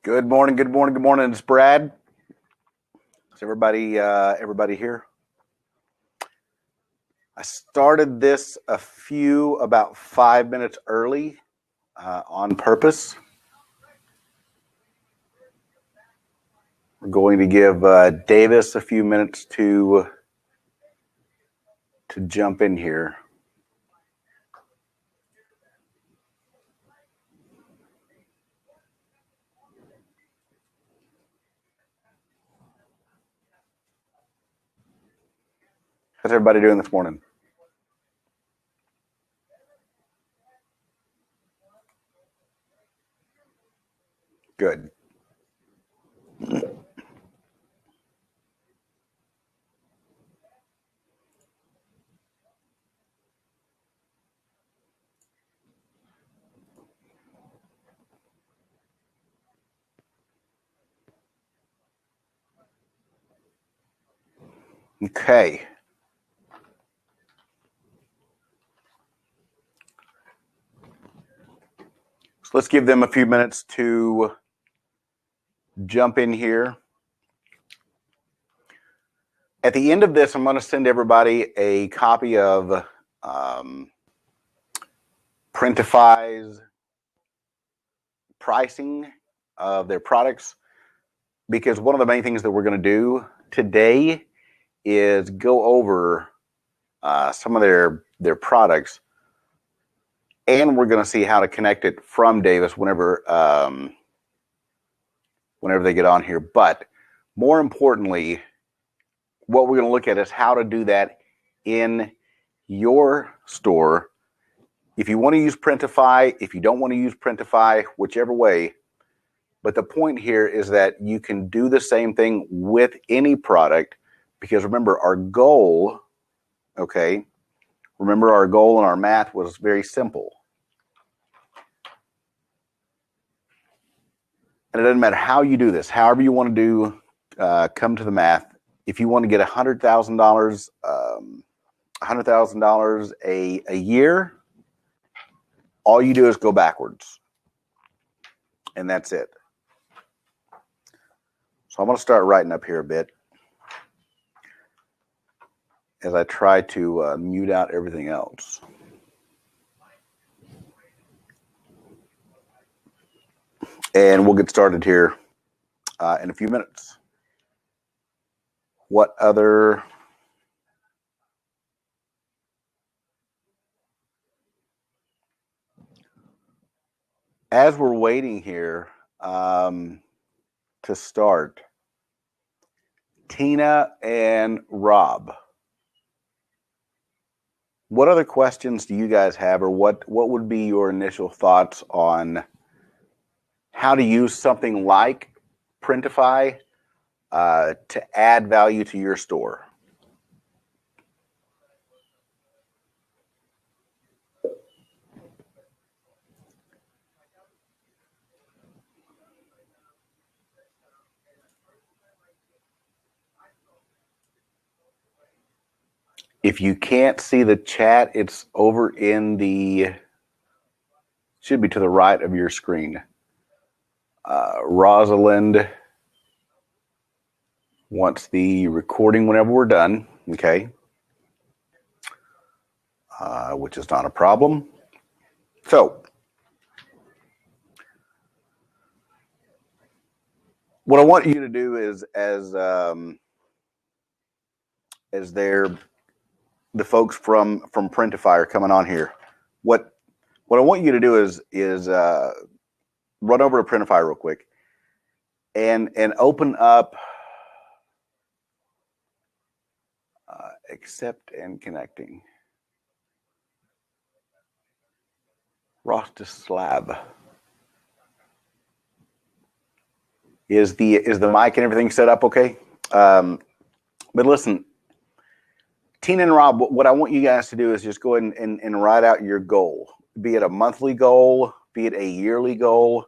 Good morning, good morning, good morning. It's Brad. Is everybody here? I started this about 5 minutes early on purpose. We're going to give Davis a few minutes to jump in here. How's everybody doing this morning? Good. Okay. So let's give them a few minutes to jump in here. At the end of this, I'm going to send everybody a copy of Printify's pricing of their products, because one of the main things that we're going to do today is go over some of their products, and we're going to see how to connect it from Davis whenever they get on here. But more importantly, what we're going to look at is how to do that in your store. If you want to use Printify, if you don't want to use Printify, whichever way. But the point here is that you can do the same thing with any product, because remember our goal, okay? Remember our goal in our math was very simple. And it doesn't matter how you do this, however you want to do, come to the math. If you want to get $100,000 a year, all you do is go backwards. And that's it. So I'm going to start writing up here a bit as I try to mute out everything else. And we'll get started here in a few minutes. What other... As we're waiting here to start, Tina and Rob, what other questions do you guys have, or what would be your initial thoughts on how to use something like Printify to add value to your store? If you can't see the chat, it's over in should be to the right of your screen. Rosalind wants the recording whenever we're done, okay? Which is not a problem. So, what I want you to do is, as the folks from Printify are coming on here, what I want you to do is run over to Printify real quick and open up accept and connecting. Rostis slab. Is the mic and everything set up okay? But listen, Tina and Rob, what I want you guys to do is just go ahead and write out your goal. Be it a monthly goal, be it a yearly goal.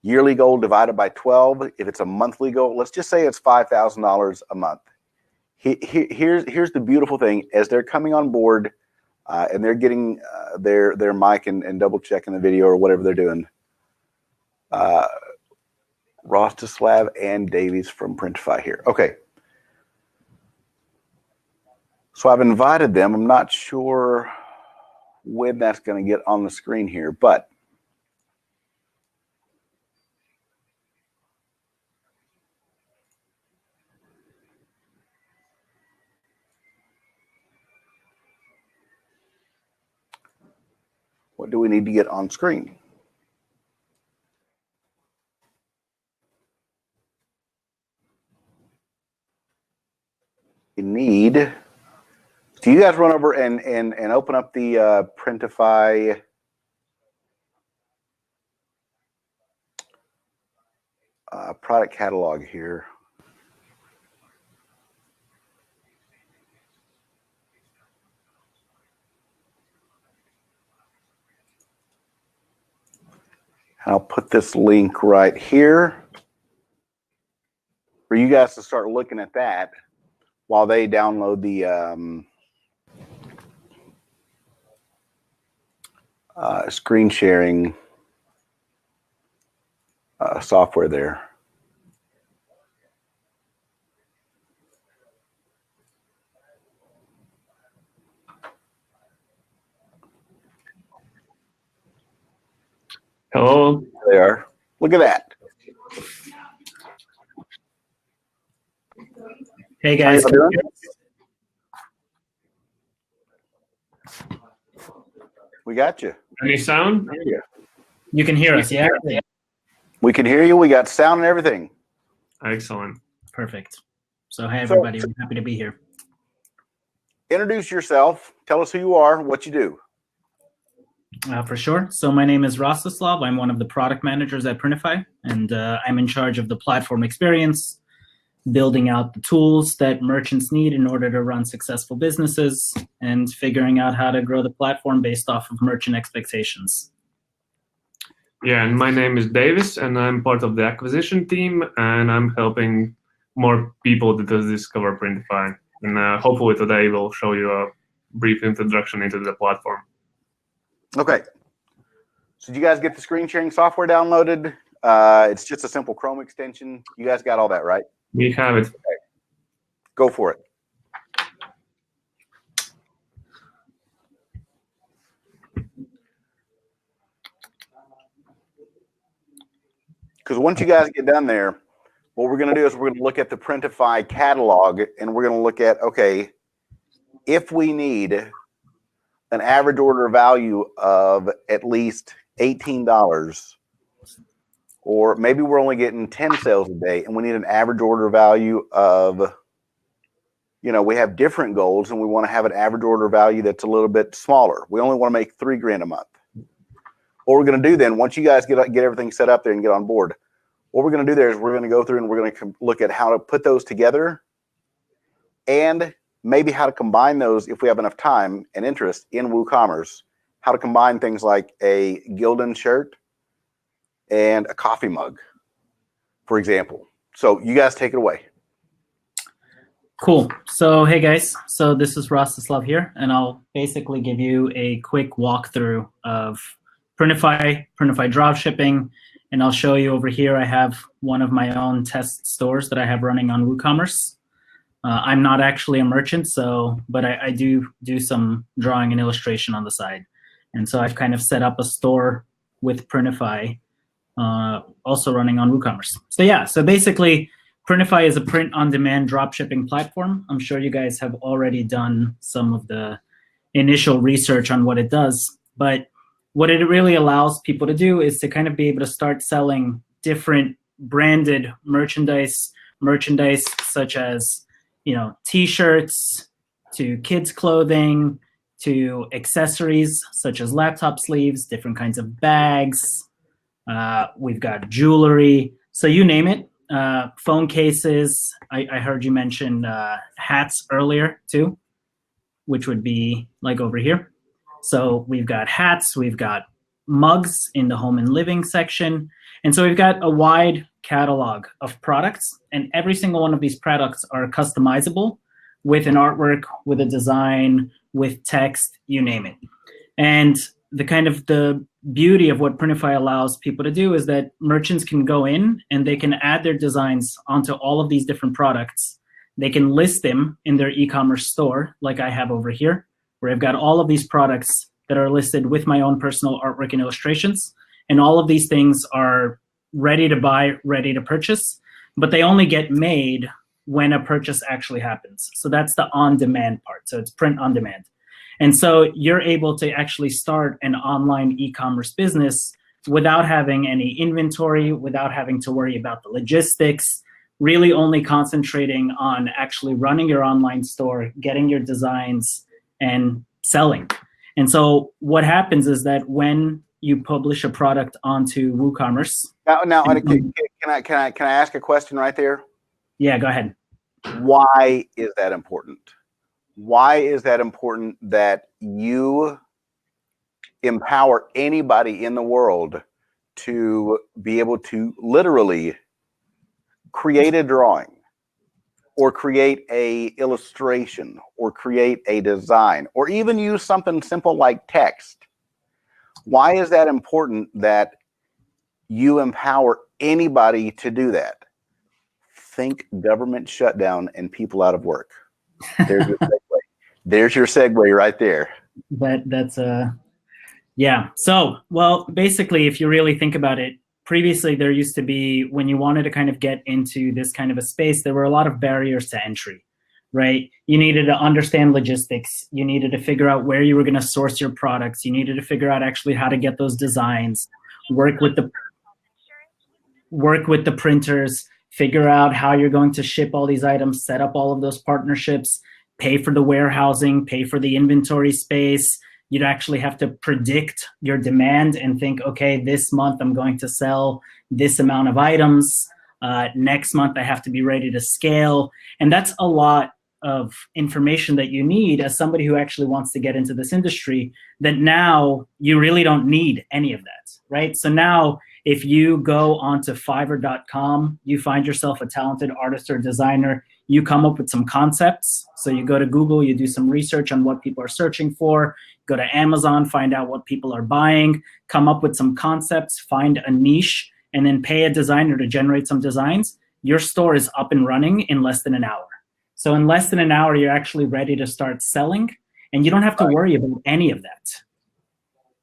Yearly goal divided by 12. If it's a monthly goal, let's just say it's $5,000 a month. Here's the beautiful thing. As they're coming on board and they're getting their mic and double checking the video or whatever they're doing, Rostislav and Davies from Printify here. Okay. So I've invited them. I'm not sure when that's going to get on the screen here, but what do we need to get on screen? We need, so you guys run over and open up the Printify product catalog here. I'll put this link right here for you guys to start looking at that while they download the screen sharing software there. Hello. There they are. Look at that. Hey guys. How you doing? We got you. Any sound? You can hear us, yeah? We can hear you. We got sound and everything. Excellent. Perfect. So hey everybody, we're happy to be here. Introduce yourself. Tell us who you are, what you do. For sure. So my name is Rostislav. I'm one of the product managers at Printify, and I'm in charge of the platform experience, building out the tools that merchants need in order to run successful businesses, and figuring out how to grow the platform based off of merchant expectations. Yeah, and my name is Davis, and I'm part of the acquisition team, and I'm helping more people to discover Printify. And hopefully today we'll show you a brief introduction into the platform. Okay. So did you guys get the screen sharing software downloaded? It's just a simple Chrome extension. You guys got all that, right? We have it. Okay. Go for it. Because once you guys get done there, what we're going to do is we're going to look at the Printify catalog, and we're going to look at, okay, if we need an average order value of at least $18, or maybe we're only getting 10 sales a day and we need an average order value of, you know, we have different goals and we want to have an average order value that's a little bit smaller. We only want to make $3,000 a month. What we're going to do then, once you guys get everything set up there and get on board, what we're going to do there is we're going to go through and we're going to look at how to put those together and maybe how to combine those if we have enough time and interest in WooCommerce, how to combine things like a Gildan shirt and a coffee mug, for example. So you guys take it away. Cool. So hey guys, so this is Rostislav here, and I'll basically give you a quick walkthrough of Printify dropshipping, and I'll show you over here I have one of my own test stores that I have running on WooCommerce. I'm not actually a merchant, but I do some drawing and illustration on the side. And so I've kind of set up a store with Printify, also running on WooCommerce. So yeah, so basically Printify is a print-on-demand dropshipping platform. I'm sure you guys have already done some of the initial research on what it does, but what it really allows people to do is to kind of be able to start selling different branded merchandise such as, you know, t-shirts, to kids clothing, to accessories such as laptop sleeves, different kinds of bags. We've got jewelry, so you name it. Phone cases. I heard you mention hats earlier too, which would be like over here. So we've got hats, we've got mugs in the home and living section. And so we've got a wide catalog of products, and every single one of these products are customizable with an artwork, with a design, with text, you name it. And the beauty of what Printify allows people to do is that merchants can go in and they can add their designs onto all of these different products. They can list them in their e-commerce store, like I have over here, where I've got all of these products that are listed with my own personal artwork and illustrations. And all of these things are ready to buy, ready to purchase, but they only get made when a purchase actually happens. So that's the on-demand part. So it's print on demand. And so you're able to actually start an online e-commerce business without having any inventory, without having to worry about the logistics, really only concentrating on actually running your online store, getting your designs, and selling. And so what happens is that when you publish a product onto WooCommerce. Now, can I ask a question right there? Yeah, go ahead. Why is that important? Why is that important that you empower anybody in the world to be able to literally create a drawing or create a illustration or create a design or even use something simple like text? Why is that important that you empower anybody to do that? Think government shutdown and people out of work. There's your segue. There's your segue right there. That's yeah. So, well, basically, if you really think about it, previously there used to be, when you wanted to kind of get into this kind of a space, there were a lot of barriers to entry, right? You needed to understand logistics. You needed to figure out where you were going to source your products. You needed to figure out actually how to get those designs, work with the printers, figure out how you're going to ship all these items, set up all of those partnerships, pay for the warehousing, pay for the inventory space. You'd actually have to predict your demand and think, okay, this month I'm going to sell this amount of items. Next month I have to be ready to scale. And that's a lot of information that you need as somebody who actually wants to get into this industry, that now you really don't need any of that, right? So now if you go onto Fiverr.com, you find yourself a talented artist or designer, you come up with some concepts. So you go to Google, you do some research on what people are searching for, go to Amazon, find out what people are buying, come up with some concepts, find a niche, and then pay a designer to generate some designs. Your store is up and running in less than an hour. So in less than an hour, you're actually ready to start selling, and you don't have to worry about any of that.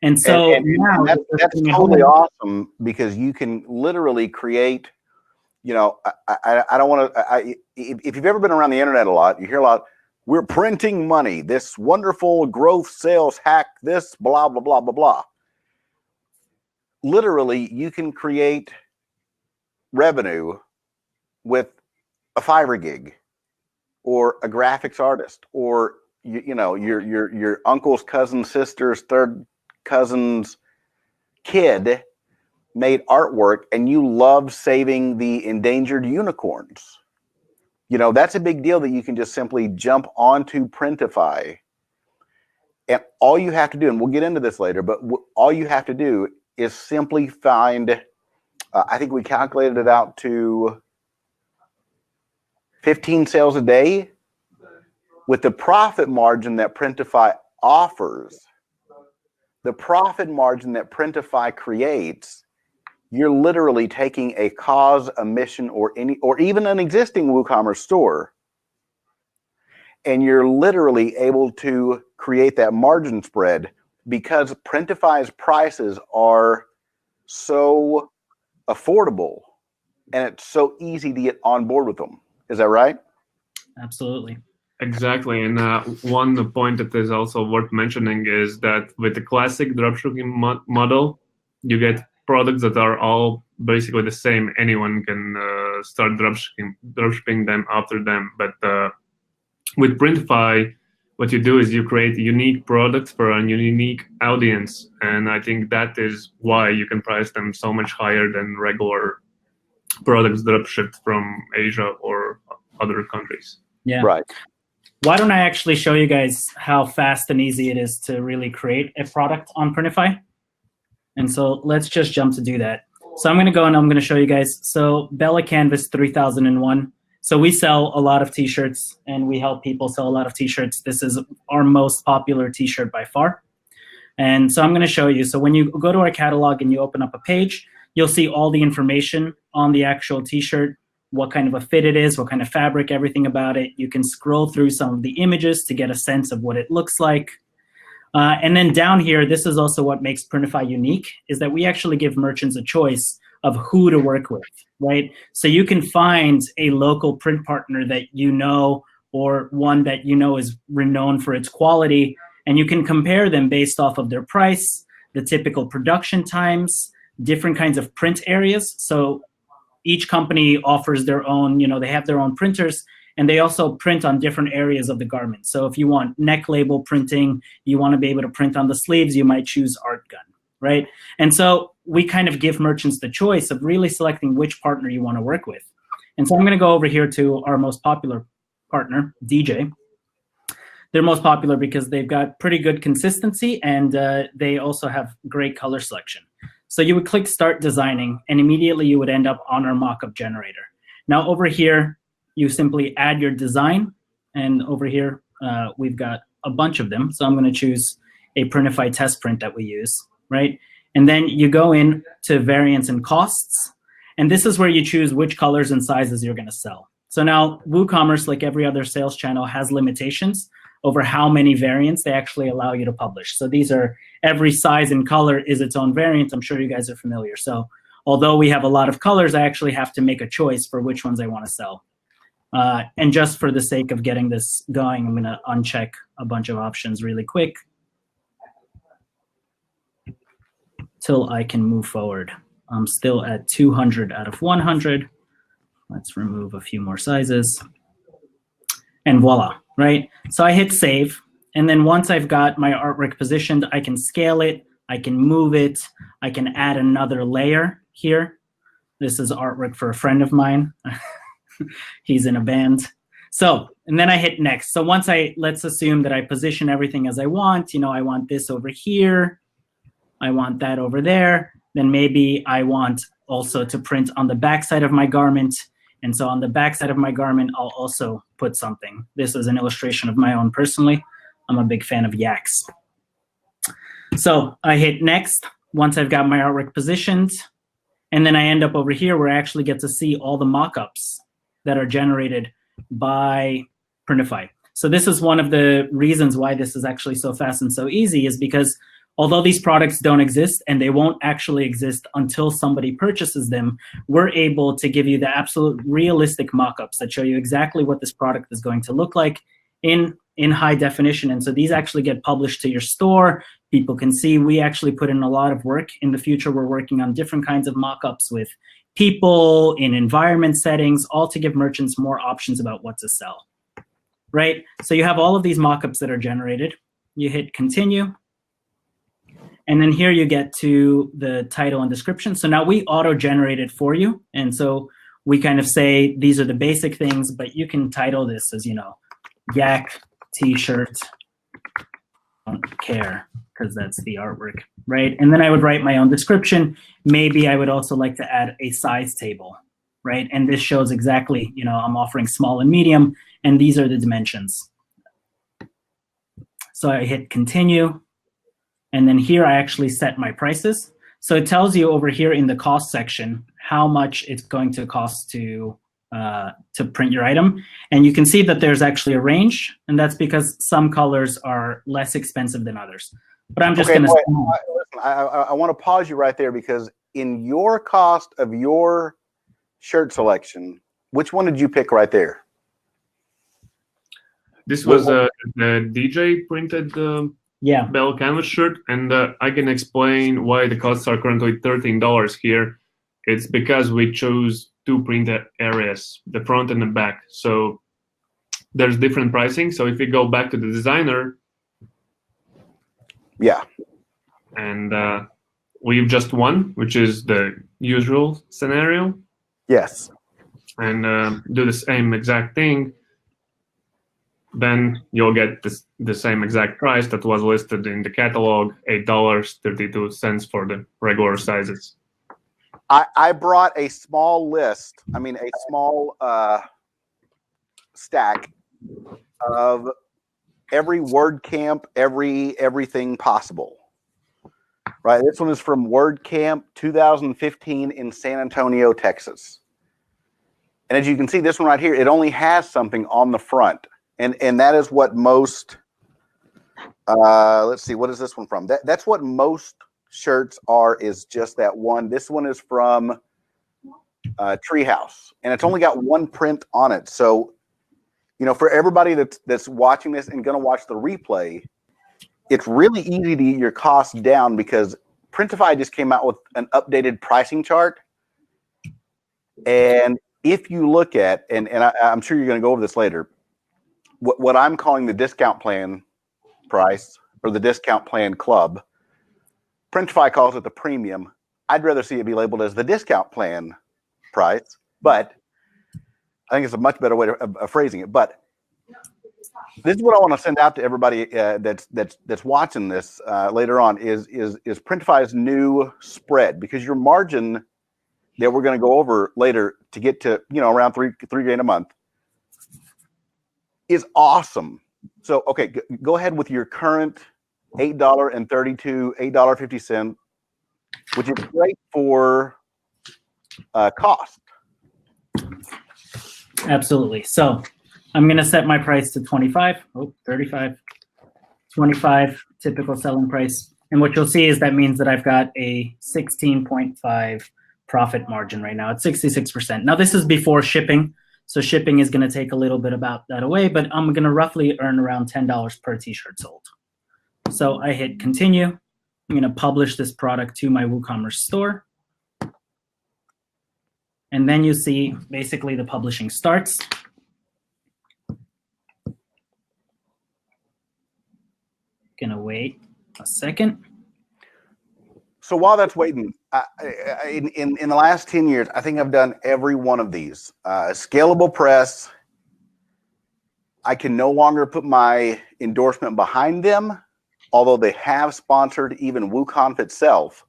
And so now that's totally awesome, because you can literally create, you know, I don't want to, if you've ever been around the internet a lot, you hear a lot, we're printing money, this wonderful growth sales hack, this blah, blah, blah, blah, blah. Literally, you can create revenue with a Fiverr gig or a graphics artist, or, you know, your uncle's cousin's sister's third cousin's kid made artwork and you love saving the endangered unicorns. You know, that's a big deal that you can just simply jump onto Printify, and all you have to do, and we'll get into this later, but all you have to do is simply find, I think we calculated it out to 15 sales a day. With the profit margin that Printify offers, the profit margin that Printify creates, you're literally taking a cause, a mission, or even an existing WooCommerce store, and you're literally able to create that margin spread because Printify's prices are so affordable and it's so easy to get on board with them. Is that right? Absolutely. Exactly. And one point that is also worth mentioning is that with the classic dropshipping model, you get products that are all basically the same. Anyone can start dropshipping them after them. But with Printify, what you do is you create unique products for a unique audience. And I think that is why you can price them so much higher than regular products dropshipped from Asia or other countries. Yeah. Right. Why don't I actually show you guys how fast and easy it is to really create a product on Printify? And so let's just jump to do that. So I'm going to go and I'm going to show you guys. So Bella Canvas 3001. So we sell a lot of t-shirts and we help people sell a lot of t-shirts. This is our most popular t-shirt by far. And so I'm going to show you. So when you go to our catalog and you open up a page, you'll see all the information on the actual t-shirt, what kind of a fit it is, what kind of fabric, everything about it. You can scroll through some of the images to get a sense of what it looks like. And then down here, this is also what makes Printify unique, is that we actually give merchants a choice of who to work with, right? So you can find a local print partner that you know, or one that you know is renowned for its quality, and you can compare them based off of their price, the typical production times, different kinds of print areas. So each company offers their own, they have their own printers, and they also print on different areas of the garment. So if you want neck label printing, you want to be able to print on the sleeves, you might choose ArtGun, right? And so we kind of give merchants the choice of really selecting which partner you want to work with. And so I'm going to go over here to our most popular partner, DJ. They're most popular because they've got pretty good consistency, and they also have great color selection. So you would click Start Designing, and immediately you would end up on our mockup generator. Now over here, you simply add your design, and over here, we've got a bunch of them. So I'm going to choose a Printify test print that we use, right? And then you go in to variants and costs, and this is where you choose which colors and sizes you're going to sell. So now WooCommerce, like every other sales channel, has limitations over how many variants they actually allow you to publish. So these are, every size and color is its own variant. I'm sure you guys are familiar. So although we have a lot of colors, I actually have to make a choice for which ones I want to sell. And just for the sake of getting this going, I'm going to uncheck a bunch of options really quick till I can move forward. I'm still at 200 out of 100. Let's remove a few more sizes. And voila, right? So I hit save. And then once I've got my artwork positioned, I can scale it, I can move it, I can add another layer here. This is artwork for a friend of mine. He's in a band. So, and then I hit next. So once let's assume that I position everything as I want, I want this over here, I want that over there, then maybe I want also to print on the back side of my garment. And so on the back side of my garment, I'll also put something. This is an illustration of my own personally. I'm a big fan of yaks. So I hit next once I've got my artwork positioned. And then I end up over here where I actually get to see all the mockups that are generated by Printify. So this is one of the reasons why this is actually so fast and so easy, is because although these products don't exist, and they won't actually exist until somebody purchases them, we're able to give you the absolute realistic mockups that show you exactly what this product is going to look like in high definition. And so these actually get published to your store. People can see we actually put in a lot of work. In the future, we're working on different kinds of mockups with people in environment settings, all to give merchants more options about what to sell, right? So you have all of these mockups that are generated. You hit continue. And then here you get to the title and description. So now we auto-generate it for you. And so we kind of say, these are the basic things, but you can title this as, yak t-shirt, don't care, because that's the artwork, right? And then I would write my own description. Maybe I would also like to add a size table, right? And this shows exactly, I'm offering small and medium, and these are the dimensions. So I hit continue. And then here I actually set my prices. So it tells you over here in the cost section how much it's going to cost to print your item. And you can see that there's actually a range, and that's because some colors are less expensive than others. But I'm just going to... Listen, I want to pause you right there, because in your cost of your shirt selection, which one did you pick right there? This was the DJ printed Bell canvas shirt, and I can explain why the costs are currently $13 here. It's because we chose two print areas, the front and the back. So there's different pricing. So if we go back to the designer, yeah, and we've just one, which is the usual scenario. Yes. And do the same exact thing, then you'll get the same exact price that was listed in the catalog, $8.32 for the regular sizes. I brought a small list, a small stack of every WordCamp, everything possible. Right. This one is from WordCamp 2015 in San Antonio, Texas. And as you can see, this one right here, it only has something on the front. And that is what most, let's see, what is this one from? That's what most shirts are, is just that one. This one is from Treehouse, and it's only got one print on it. So, you know, for everybody that's watching this and going to watch the replay, it's really easy to get your costs down because Printify just came out with an updated pricing chart. And if you look at, and I'm sure you're going to go over this later, what I'm calling the discount plan price or the discount plan club, Printify calls it the premium. I'd rather see it be labeled as the discount plan price, but I think it's a much better way of phrasing it. But this is what I want to send out to everybody that's watching this later on is Printify's new spread, because your margin that we're going to go over later to get to, you know, around three grand a month is awesome. So, okay, go ahead with your current $8.32, $8.50, which is great for cost. Absolutely. So I'm going to set my price to 25, 35, 25, typical selling price. And what you'll see is that means that I've got a 16.5 profit margin right now at 66%. Now this is before shipping. So shipping is going to take a little bit about that away, but I'm going to roughly earn around $10 per t-shirt sold. So I hit continue. I'm going to publish this product to my WooCommerce store. And then you see basically the publishing starts. Gonna wait a second. So while that's waiting, in the last 10 years, I think I've done every one of these. Scalable press, I can no longer put my endorsement behind them, although they have sponsored even WooConf itself.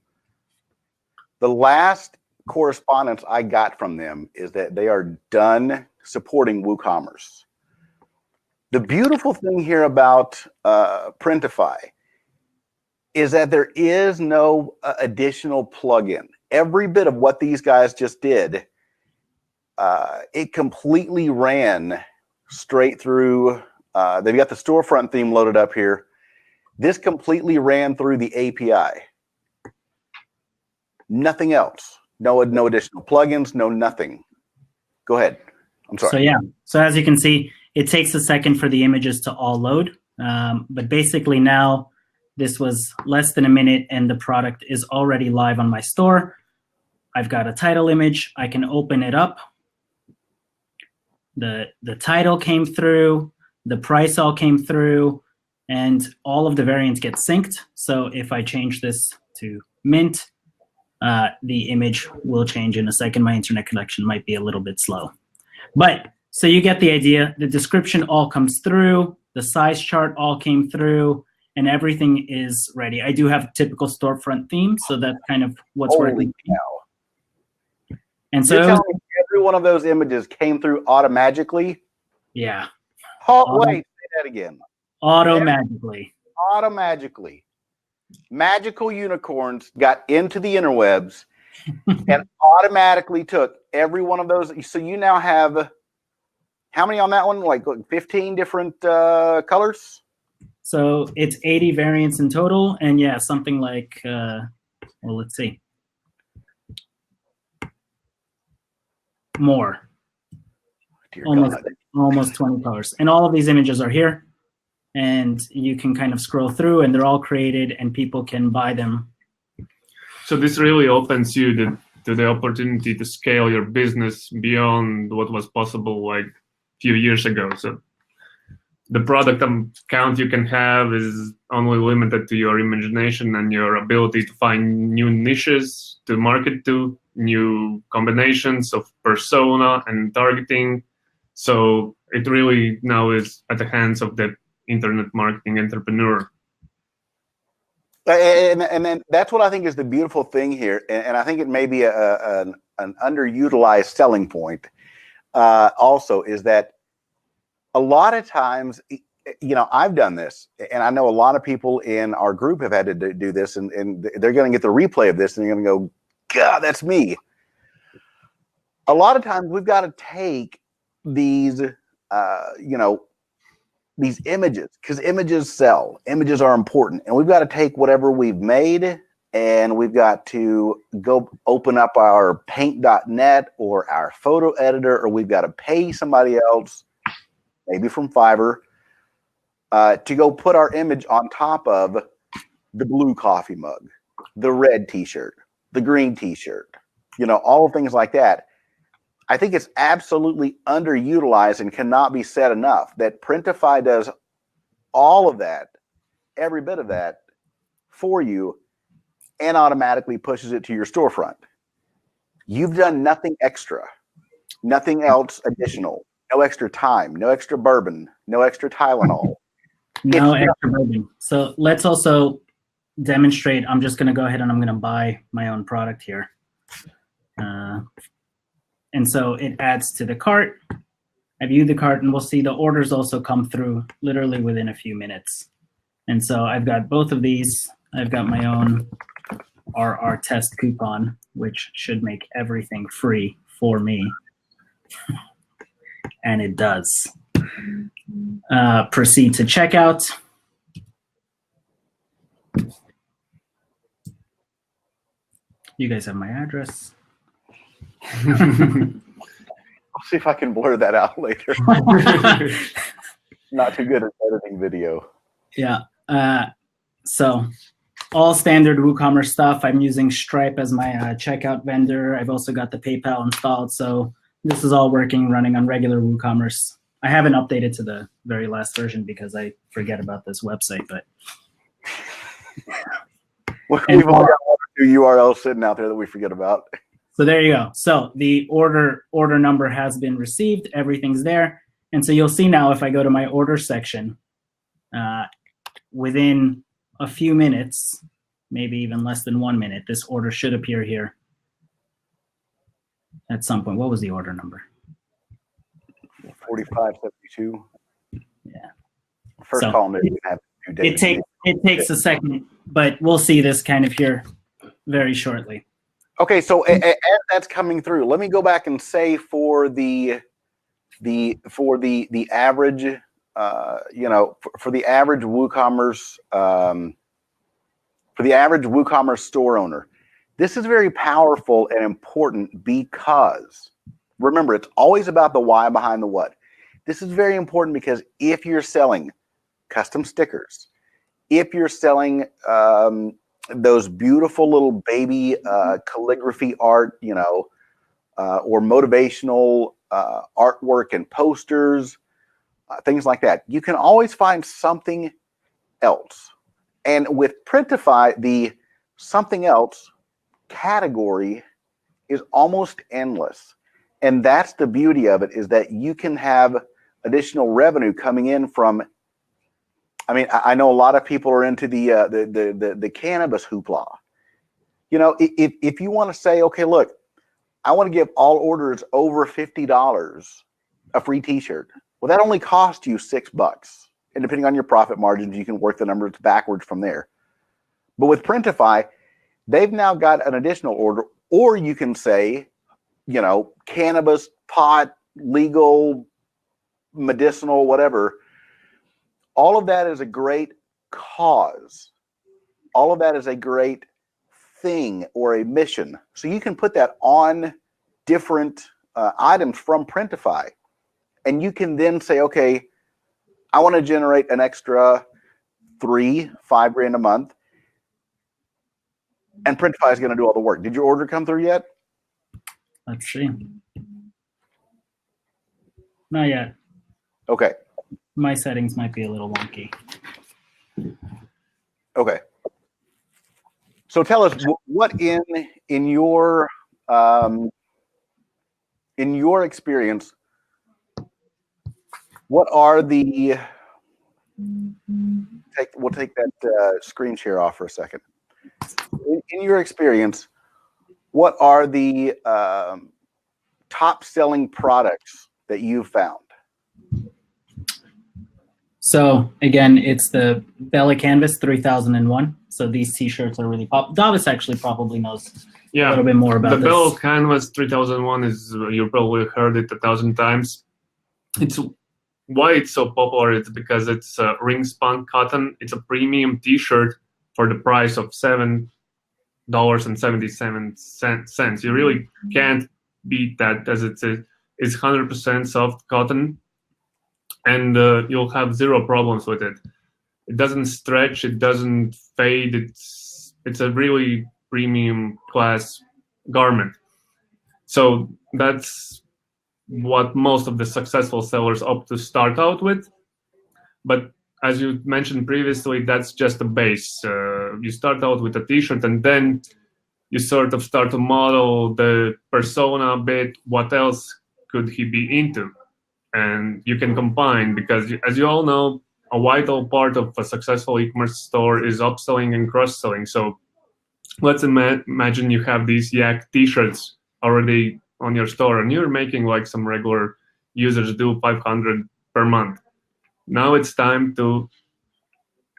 The last correspondence I got from them is that they are done supporting WooCommerce. The beautiful thing here about Printify is that there is no additional plugin. Every bit of what these guys just did, it completely ran straight through. They've got the storefront theme loaded up here. This completely ran through the API. Nothing else. No additional plugins, no nothing. Go ahead. I'm sorry. So yeah, so as you can see, it takes a second for the images to all load. But basically now, this was less than a minute and the product is already live on my store. I've got a title image. I can open it up. The title came through, the price all came through, and all of the variants get synced. So if I change this to mint, the image will change in a second. My internet connection might be a little bit slow. But so you get the idea. The description all comes through. The size chart all came through. And everything is ready. I do have a typical storefront theme, so that's kind of what's working. And so you're telling me every one of those images came through automatically? Yeah. Oh, wait, say that again. Automatically. Automatically. Magical unicorns got into the interwebs and automatically took every one of those. So you now have, how many on that one? Like 15 different colors? So it's 80 variants in total. And yeah, something like, well, let's see. More. Almost 20 colors. And all of these images are here. And you can kind of scroll through and they're all created and people can buy them. So this really opens you to the opportunity to scale your business beyond what was possible like a few years ago. So the product count you can have is only limited to your imagination and your ability to find new niches to market to, new combinations of persona and targeting. So it really now is at the hands of the internet marketing entrepreneur. And then that's what I think is the beautiful thing here. And I think it may be an underutilized selling point also, is that a lot of times, you know, I've done this, and I know a lot of people in our group have had to do this, and they're going to get the replay of this, and they're going to go, God, that's me. A lot of times we've got to take these, you know, these images, because images sell. Images are important, and we've got to take whatever we've made, and we've got to go open up our paint.net or our photo editor, or we've got to pay somebody else, maybe from Fiverr, to go put our image on top of the blue coffee mug, the red t-shirt, the green t-shirt, you know, all things like that. I think it's absolutely underutilized and cannot be said enough that Printify does all of that, every bit of that for you, and automatically pushes it to your storefront. You've done nothing extra, nothing else additional, no extra time, no extra bourbon, no extra Tylenol. No extra bourbon. So let's also demonstrate. I'm just going to go ahead and I'm going to buy my own product here. And so it adds to the cart. I view the cart, and we'll see the orders also come through literally within a few minutes. And so I've got both of these. I've got my own RR test coupon, which should make everything free for me. And it does. Proceed to checkout. You guys have my address. I'll see if I can blur that out later. Not too good at editing video. Yeah. So all standard WooCommerce stuff. I'm using Stripe as my checkout vendor. I've also got the PayPal installed. So this is all working, running on regular WooCommerce. I haven't updated to the very last version because I forget about this website, but we've all got one or two URLs sitting out there that we forget about. So there you go. So the order number has been received. Everything's there. And so you'll see now if I go to my order section, within a few minutes, maybe even less than 1 minute, this order should appear here at some point. What was the order number? 4572. Yeah. First So column didn't have 2 days. It takes a second, but we'll see this kind of here very shortly. Okay, so as that's coming through, let me go back and say for the average, you know, for the average WooCommerce, store owner, this is very powerful and important because, remember, it's always about the why behind the what. This is very important because if you're selling custom stickers, if you're selling those beautiful little baby calligraphy art, you know, or motivational artwork and posters, things like that, you can always find something else. And with Printify, the something else category is almost endless. And that's the beauty of it, is that you can have additional revenue coming in from, I mean, I know a lot of people are into the cannabis hoopla. You know, if you want to say, okay, look, I want to give all orders over $50 a free t-shirt. Well, that only costs you $6. And depending on your profit margins, you can work the numbers backwards from there. But with Printify, they've now got an additional order, or you can say, you know, cannabis, pot, legal, medicinal, whatever. All of that is a great cause. All of that is a great thing or a mission. So you can put that on different items from Printify. And you can then say, okay, I want to generate an extra $3-5 grand a month. And Printify is going to do all the work. Did your order come through yet? Let's see. Not yet. Okay. My settings might be a little wonky. Okay. So tell us what in your experience, what are the we'll take that screen share off for a second. In your experience, what are the top selling products that you've found? So again, it's the Bella Canvas 3001. So these T-shirts are really pop. Davis actually probably knows a little bit more about the this. Bella Canvas 3001 is, you probably heard it 1,000 times. It's why it's so popular. It's because it's ring spun cotton. It's a premium T-shirt for the price of $7.77. You really can't beat that, as it's 100% soft cotton, and you'll have zero problems with it. It doesn't stretch. It doesn't fade. It's a really premium class garment. So that's what most of the successful sellers opt to start out with. But as you mentioned previously, that's just a base. You start out with a T-shirt, and then you sort of start to model the persona a bit. What else could he be into? And you can combine, because as you all know, a vital part of a successful e-commerce store is upselling and cross-selling. So let's imagine you have these Yak T-shirts already on your store, and you're making like some regular users do 500 per month. Now it's time to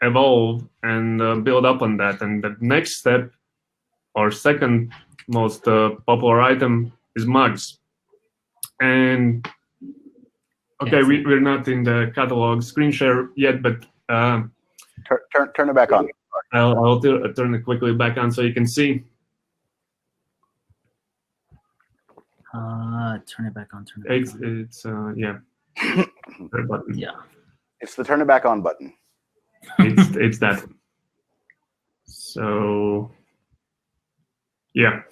evolve and build up on that. And the next step, or second most popular item, is mugs. And okay, we're not in the catalog screen share yet, but turn it back on. I'll turn it quickly back on so you can see. Turn it back on. Turn it back on. It's yeah. Button. Yeah. It's the turn it back on button. It's that one. So yeah.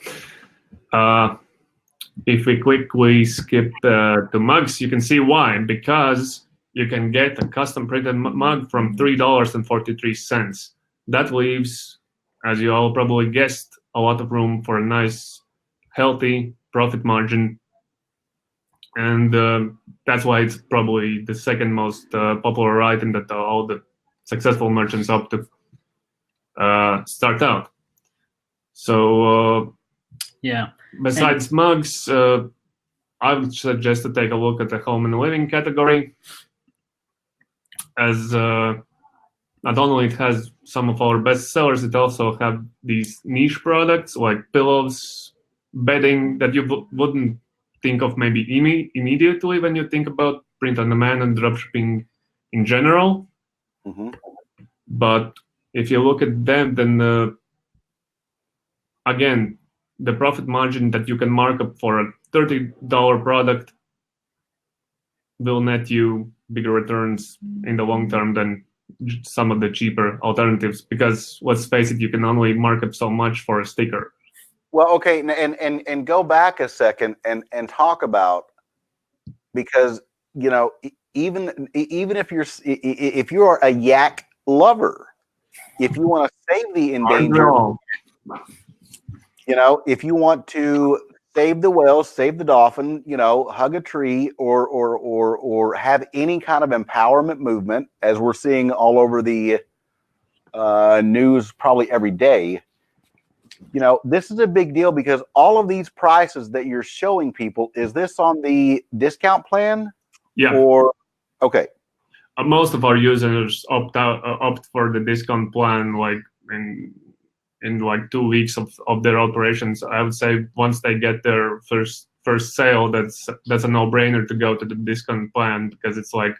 If we quickly skip to mugs, you can see why. Because you can get a custom printed mug from $3.43. That leaves, as you all probably guessed, a lot of room for a nice, healthy profit margin. And that's why it's probably the second most popular item that all the successful merchants opt to start out. So yeah. Besides mugs, I would suggest to take a look at the home and living category, as not only it has some of our best sellers, it also have these niche products like pillows, bedding that you wouldn't think of maybe immediately when you think about print on demand and dropshipping in general. Mm-hmm. But if you look at them, then again, the profit margin that you can mark up for a $30 product will net you bigger returns in the long term than some of the cheaper alternatives, because let's face it, you can only mark up so much for a sticker. Well, okay, and go back a second and talk about, because you know, even if you're a yak lover, if you want to save the endangered, you know, if you want to save the whale, save the dolphin, you know, hug a tree, or have any kind of empowerment movement, as we're seeing all over the news probably every day, you know, this is a big deal, because all of these prices that you're showing people, is this on the discount plan? Yeah. Or okay. Most of our users opt for the discount plan, like in like 2 weeks of their operations. I would say once they get their first sale, that's a no-brainer to go to the discount plan, because it's like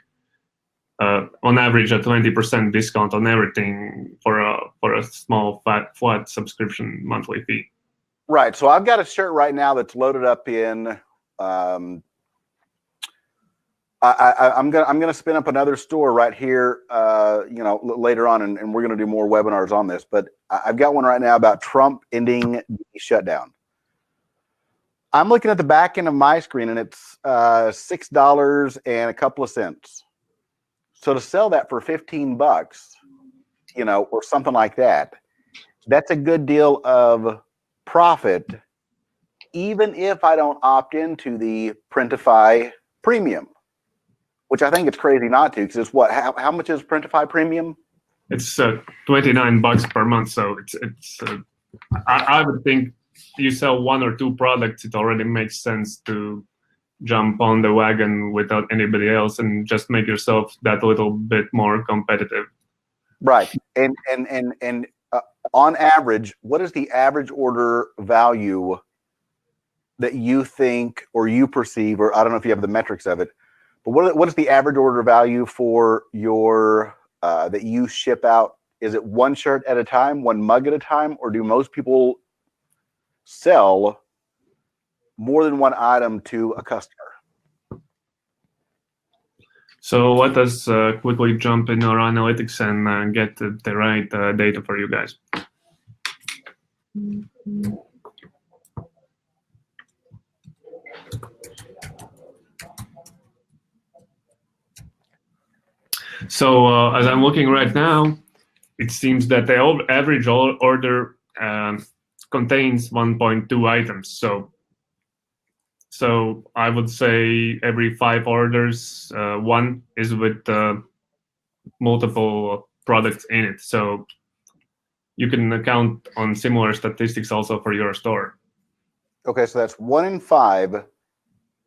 on average a 20% discount on everything for a small flat subscription monthly fee. Right. So I've got a shirt right now that's loaded up in. I'm gonna spin up another store right here, you know, later on, and we're gonna do more webinars on this. But I've got one right now about Trump ending the shutdown. I'm looking at the back end of my screen, and it's $6 and a couple of cents. So to sell that for $15, you know, or something like that, that's a good deal of profit, even if I don't opt into the Printify Premium, which I think it's crazy not to, because it's what? How much is Printify Premium? It's $29 per month. So it's I would think you sell 1 or 2 products, it already makes sense to jump on the wagon without anybody else and just make yourself that little bit more competitive. Right. And on average, what is the average order value that you think or you perceive, or I don't know if you have the metrics of it, but what is the average order value for your that you ship out? Is it one shirt at a time, one mug at a time, or do most people sell more than one item to a customer? So let us quickly jump in our analytics and get the right data for you guys. So as I'm looking right now, it seems that the average order contains 1.2 items. So I would say every 5 orders, one is with multiple products in it. So you can count on similar statistics also for your store. Okay, so that's 1 in 5.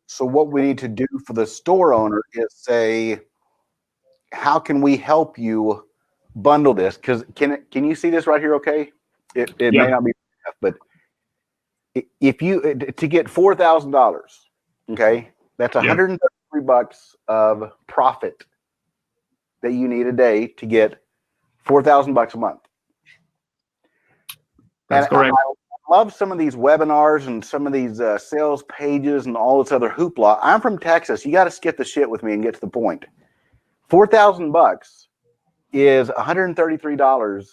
So what we need to do for the store owner is say, how can we help you bundle this? Because can you see this right here? Okay, it may not be enough, but if you to get $4,000, okay, that's $133 of profit that you need a day to get $4,000 a month. That's correct. I love some of these webinars and some of these sales pages and all this other hoopla. I'm from Texas. You got to skip the shit with me and get to the point. $4,000 is $133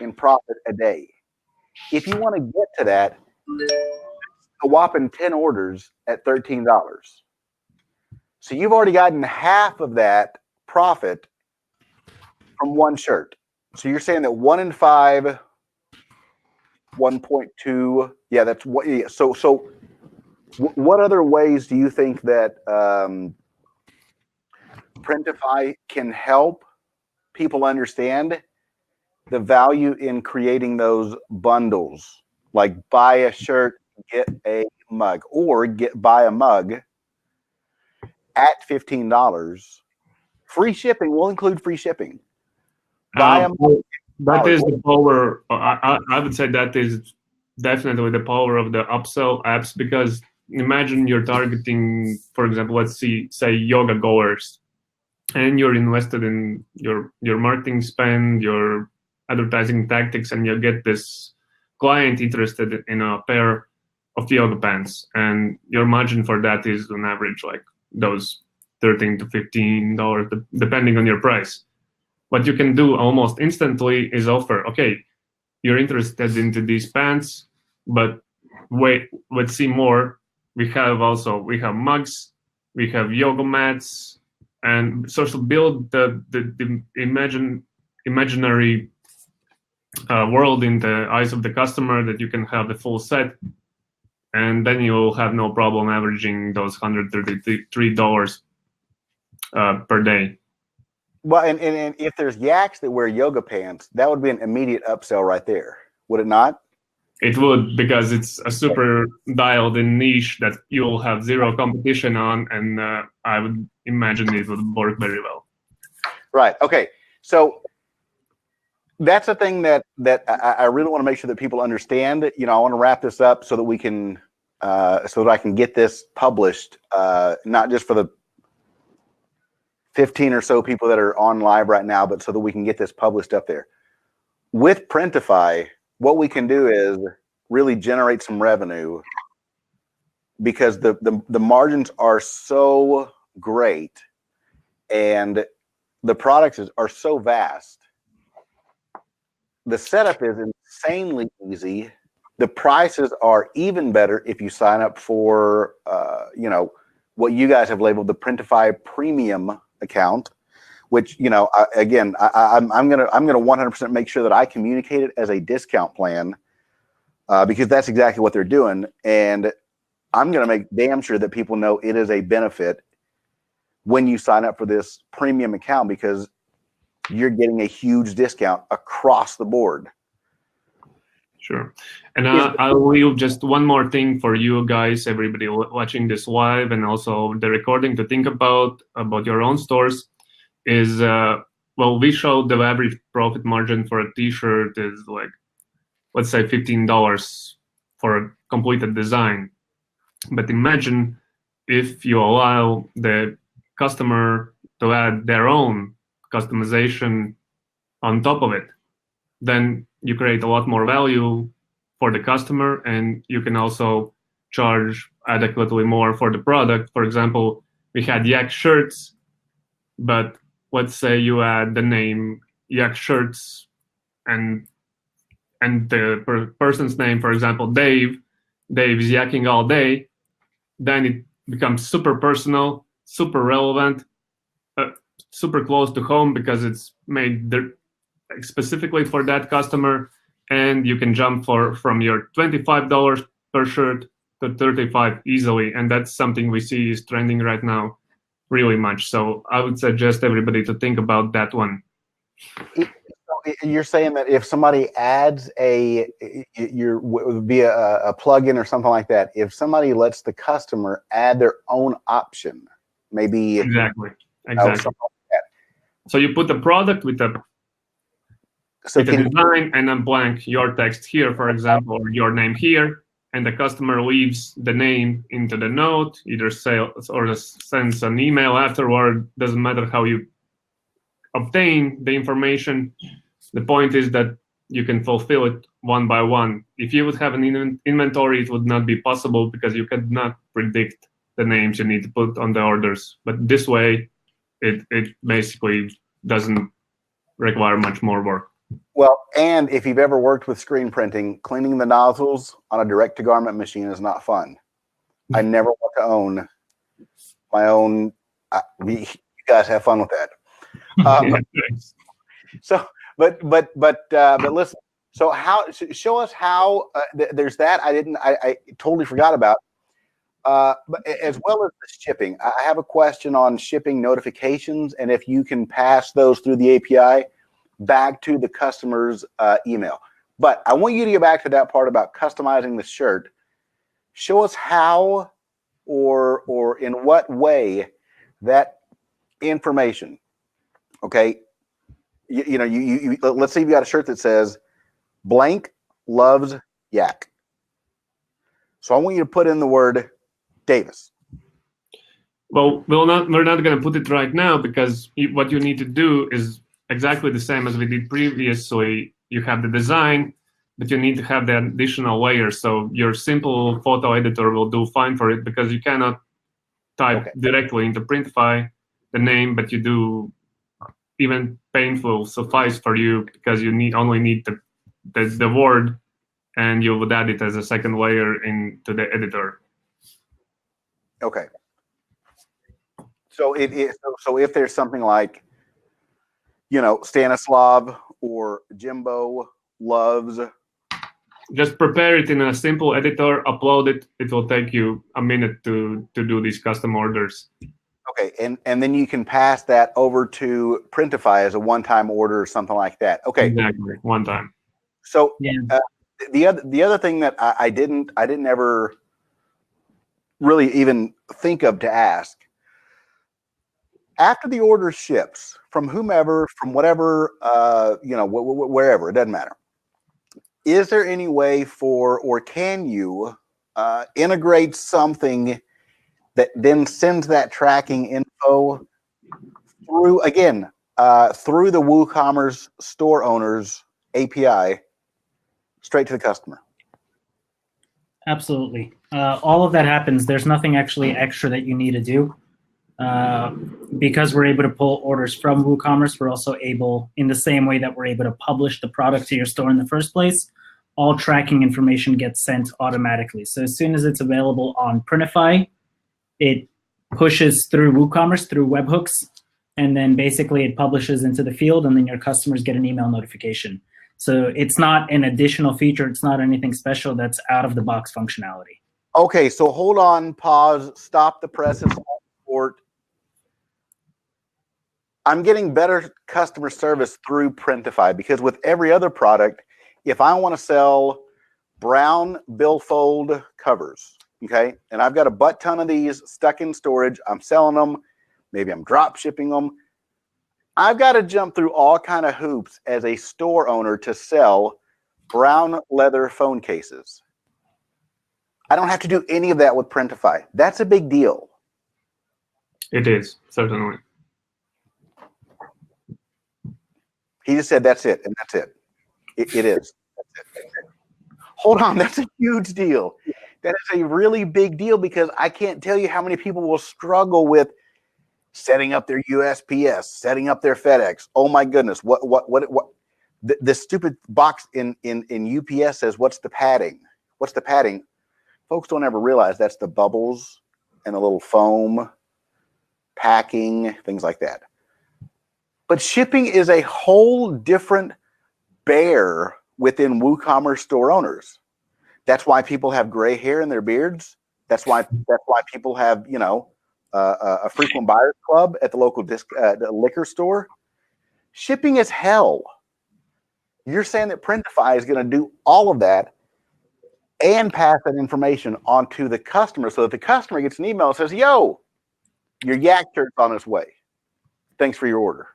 in profit a day. If you want to get to that, a whopping 10 orders at $13. So you've already gotten half of that profit from one shirt. So you're saying that 1 in 5, 1.2. Yeah, that's what. Yeah, so what other ways do you think that Printify can help people understand the value in creating those bundles? Like buy a shirt, get a mug, or buy a mug at $15. Free shipping will include free shipping. Buy a mug. That is the power. I would say that is definitely the power of the upsell apps, because imagine you're targeting, for example, let's say yoga goers, and you're invested in your marketing spend, your advertising tactics, and you get this client interested in a pair of yoga pants, and your margin for that is on average like those $13 to $15, depending on your price. What you can do almost instantly is offer, okay, you're interested into these pants, but wait, let's see more. We have mugs, we have yoga mats, and so to build the imaginary world in the eyes of the customer that you can have the full set, and then you'll have no problem averaging those $133 per day. Well, and if there's yaks that wear yoga pants, that would be an immediate upsell right there, would it not? It would, because it's a super dialed in niche that you'll have zero competition on, and I would imagine it would work very well. Right. Okay. So that's a thing that I really want to make sure that people understand. You know, I want to wrap this up so that we can, so that I can get this published, not just for the 15 or so people that are on live right now, but so that we can get this published up there. With Printify, what we can do is really generate some revenue, because the margins are so great and the products are so vast. The setup is insanely easy. The prices are even better if you sign up for, you know, what you guys have labeled the Printify Premium account, which, you know, I'm gonna 100% make sure that I communicate it as a discount plan, because that's exactly what they're doing, and I'm gonna make damn sure that people know it is a benefit when you sign up for this premium account, because you're getting a huge discount across the board. Sure. And I'll leave just one more thing for you guys, everybody watching this live, and also the recording to think about your own stores is, well, we showed the average profit margin for a t-shirt is like, let's say $15 for a completed design. But imagine if you allow the customer to add their own customization on top of it, then you create a lot more value for the customer, and you can also charge adequately more for the product. For example, we had Yak shirts, but let's say you add the name Yak shirts and the person's name, for example, Dave is yakking all day, then it becomes super personal, super relevant, super close to home because it's made specifically for that customer, and you can jump from your $25 per shirt to $35 easily, and that's something we see is trending right now really much. So I would suggest everybody to think about that one. You're saying that if somebody adds via a plugin or something like that, if somebody lets the customer add their own option, maybe exactly. So you put the product with the design and then blank your text here, for example, or your name here, and the customer leaves the name into the note, either sales or sends an email afterward. Doesn't matter how you obtain the information. The point is that you can fulfill it one by one. If you would have an inventory, it would not be possible because you could not predict the names you need to put on the orders. But this way, it basically doesn't require much more work. Well, and if you've ever worked with screen printing, cleaning the nozzles on a direct-to-garment machine is not fun. I never want to own my own. You guys have fun with that. But listen. So show us how there's that. I totally forgot about. But as well as the shipping, I have a question on shipping notifications, and if you can pass those through the API back to the customer's email. But I want you to get back to that part about customizing the shirt. Show us how or in what way that information, okay, you let's say you've got a shirt that says blank loves yak. So I want you to put in the word Davis. Well, we're not going to put it right now because what you need to do is exactly the same as we did previously. You have the design, but you need to have the additional layer. So your simple photo editor will do fine for it because you cannot type directly into Printify the name, but you do even painful suffice for you because you only need the word, and you would add it as a second layer into the editor. Okay. So so if there's something like, Stanislav or Jimbo loves, just prepare it in a simple editor, upload it. It will take you a minute to do these custom orders. Okay, and then you can pass that over to Printify as a one-time order or something like that. Okay, exactly, one time. So the other thing that I didn't ever really even think of to ask, after the order ships from whomever, from whatever, wherever, it doesn't matter. Is there any way or can you integrate something that then sends that tracking info through the WooCommerce store owner's API straight to the customer? Absolutely. All of that happens. There's nothing actually extra that you need to do. Because we're able to pull orders from WooCommerce, we're also able, in the same way that we're able to publish the product to your store in the first place, all tracking information gets sent automatically. So as soon as it's available on Printify, it pushes through WooCommerce, through webhooks, and then basically it publishes into the field, and then your customers get an email notification. So it's not an additional feature. It's not anything special. That's out of the box functionality. Okay, so hold on, pause, stop the presses, support. I'm getting better customer service through Printify because with every other product, if I want to sell brown billfold covers, okay? And I've got a butt ton of these stuck in storage. I'm selling them. Maybe I'm drop shipping them. I've got to jump through all kind of hoops as a store owner to sell brown leather phone cases. I don't have to do any of that with Printify. That's a big deal. It is, certainly. He just said that's it, and that's it. It is. That's it. Hold on, that's a huge deal. That is a really big deal because I can't tell you how many people will struggle with setting up their USPS, setting up their FedEx. Oh my goodness, what? The stupid box in UPS says, "What's the padding? What's the padding?" Folks don't ever realize that's the bubbles and a little foam, packing, things like that. But shipping is a whole different bear within WooCommerce store owners. That's why people have gray hair in their beards. That's why people have, you know, a frequent buyers club at the local the liquor store. Shipping is hell. You're saying that Printify is going to do all of that and pass that information on to the customer so that the customer gets an email that says, yo, your yak shirt's on its way. Thanks for your order.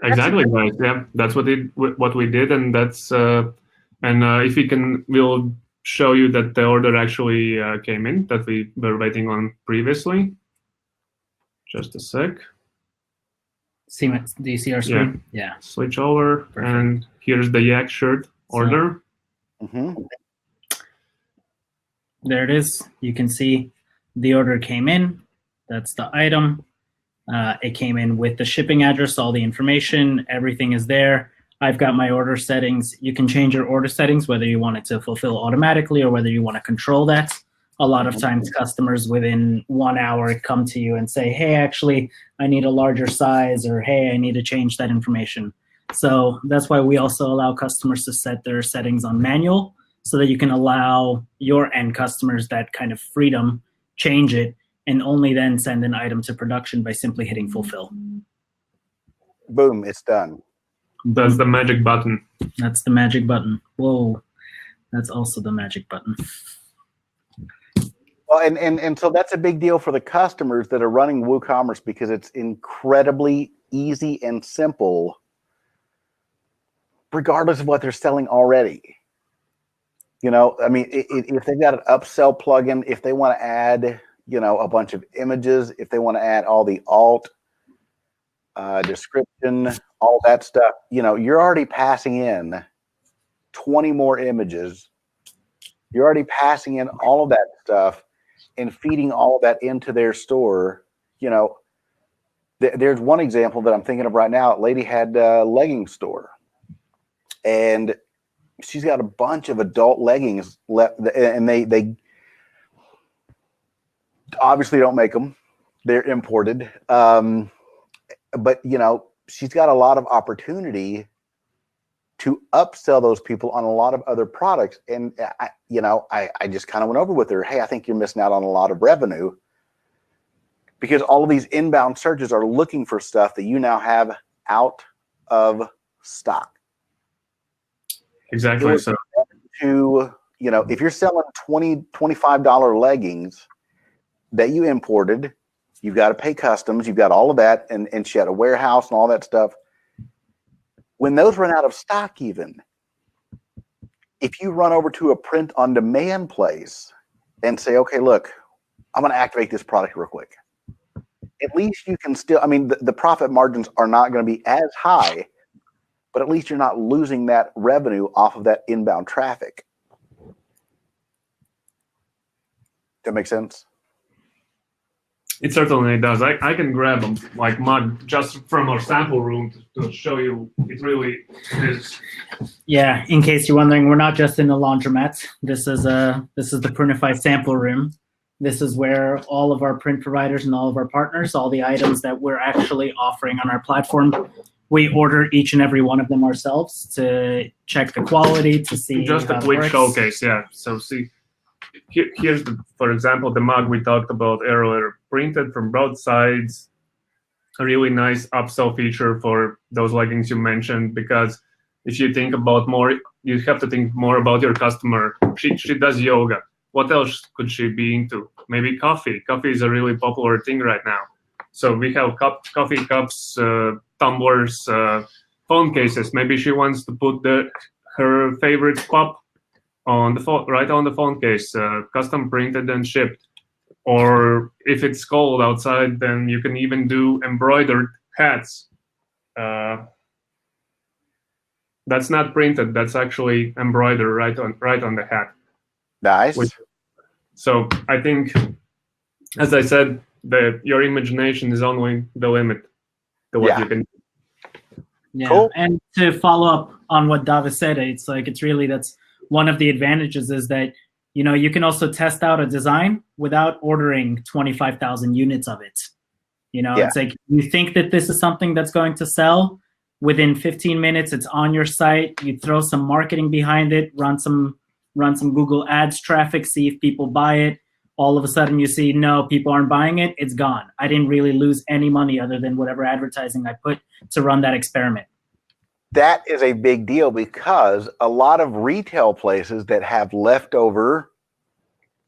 Exactly, guys. Yeah, that's what we did, and that's if we can, we'll show you that the order actually came in that we were waiting on previously. Just a sec. Do you see our screen? Yeah. Switch over, perfect. And here's the yak shirt order. There it is. You can see the order came in. That's the item. It came in with the shipping address, all the information, everything is there. I've got my order settings. You can change your order settings, whether you want it to fulfill automatically or whether you want to control that. A lot of times customers within 1 hour come to you and say, hey, actually, I need a larger size, or hey, I need to change that information. So that's why we also allow customers to set their settings on manual so that you can allow your end customers that kind of freedom, change it, and only then send an item to production by simply hitting fulfill. Boom, it's done. That's the magic button. That's the magic button. Whoa, that's also the magic button. Well, and so that's a big deal for the customers that are running WooCommerce because it's incredibly easy and simple, regardless of what they're selling already. You know, I mean, if they've got an upsell plugin, if they want to add, you know, a bunch of images, if they want to add all the alt, description, all that stuff, you know, you're already passing in 20 more images. You're already passing in all of that stuff and feeding all of that into their store. You know, there's one example that I'm thinking of right now. A lady had a leggings store, and she's got a bunch of adult leggings left, and they obviously don't make them. They're imported. But, you know, she's got a lot of opportunity to upsell those people on a lot of other products. And, I just kind of went over with her, hey, I think you're missing out on a lot of revenue because all of these inbound searches are looking for stuff that you now have out of stock. Exactly. So to, you know, if you're selling $25 leggings that you imported, you've got to pay customs, you've got all of that, and she had a warehouse and all that stuff. When those run out of stock, even if you run over to a print-on-demand place and say, okay, look, I'm going to activate this product real quick. At least you can still, I mean, the profit margins are not going to be as high, but at least you're not losing that revenue off of that inbound traffic. That make sense? It certainly does. I can grab a mug just from our sample room to show you it really is. Yeah, in case you're wondering, we're not just in the laundromat. This is the Printify sample room. This is where all of our print providers and all of our partners, all the items that we're actually offering on our platform, we order each and every one of them ourselves to check the quality, to see just a quick showcase. Yeah. So see. Here's, for example, the mug we talked about earlier, printed from both sides. A really nice upsell feature for those leggings you mentioned, because if you think about more, you have to think more about your customer. She does yoga. What else could she be into? Maybe coffee. Coffee is a really popular thing right now. So we have coffee cups, tumblers, phone cases. Maybe she wants to put her favorite cup on the phone, right on the phone case, custom printed and shipped. Or if it's cold outside, then you can even do embroidered hats. That's not printed. That's actually embroidered right on the hat. Nice. So I think, as I said, your imagination is only the limit to what you can do. Yeah, cool. And to follow up on what Davis said, it's really, that's one of the advantages, is that you can also test out a design without ordering 25,000 units of it. It's like, you think that this is something that's going to sell, within 15 minutes it's on your site. You throw some marketing behind it, run some Google Ads traffic, see if people buy it. All of a sudden you see, no, people aren't buying it. It's gone. I didn't really lose any money other than whatever advertising I put to run that experiment. That is a big deal, because a lot of retail places that have leftover,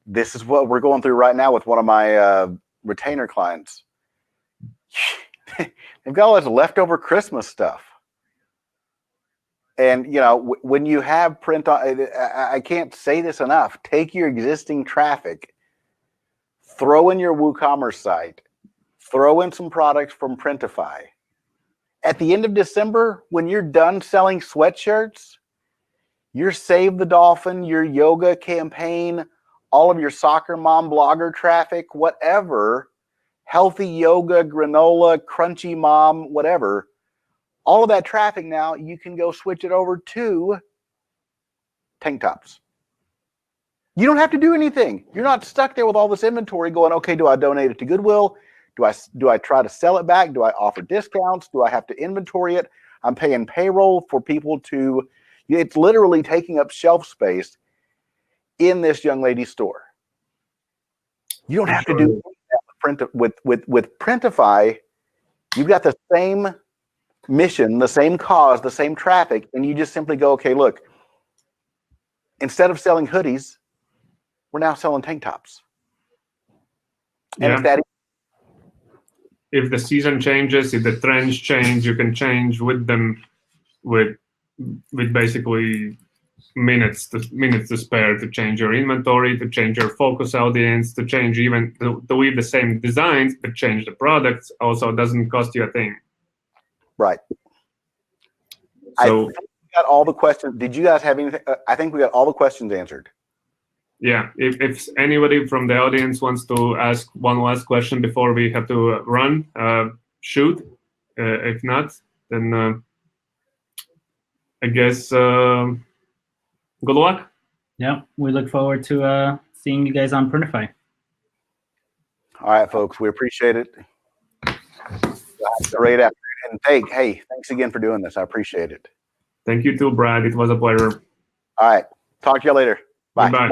this is what we're going through right now with one of my retainer clients. They've got all this leftover Christmas stuff. And, when you have print on, I can't say this enough, take your existing traffic, throw in your WooCommerce site, throw in some products from Printify. At the end of December, when you're done selling sweatshirts, your Save the Dolphin, your yoga campaign, all of your soccer mom blogger traffic, whatever, healthy yoga, granola, crunchy mom, whatever, all of that traffic now, you can go switch it over to tank tops. You don't have to do anything. You're not stuck there with all this inventory going, okay, do I donate it to Goodwill? Do I try to sell it back? Do I offer discounts? Do I have to inventory it? I'm paying payroll for people to, it's literally taking up shelf space in this young lady's store. You don't have to do that with Printify. You've got the same mission, the same cause, the same traffic, and you just simply go, okay, look, instead of selling hoodies, we're now selling tank tops. And if the season changes, if the trends change, you can change with them with basically minutes to spare, to change your inventory, to change your focus audience, to change even to leave the same designs but change the products. Also doesn't cost you a thing. Right. So I think we got all the questions. Did you guys have anything? I think we got all the questions answered. Yeah, if anybody from the audience wants to ask one last question before we have to run, shoot. If not, then I guess good luck. Yeah, we look forward to seeing you guys on Printify. All right, folks, we appreciate it. Great afternoon. And hey, thanks again for doing this. I appreciate it. Thank you too, Brad. It was a pleasure. All right, talk to you later. Bye. Bye.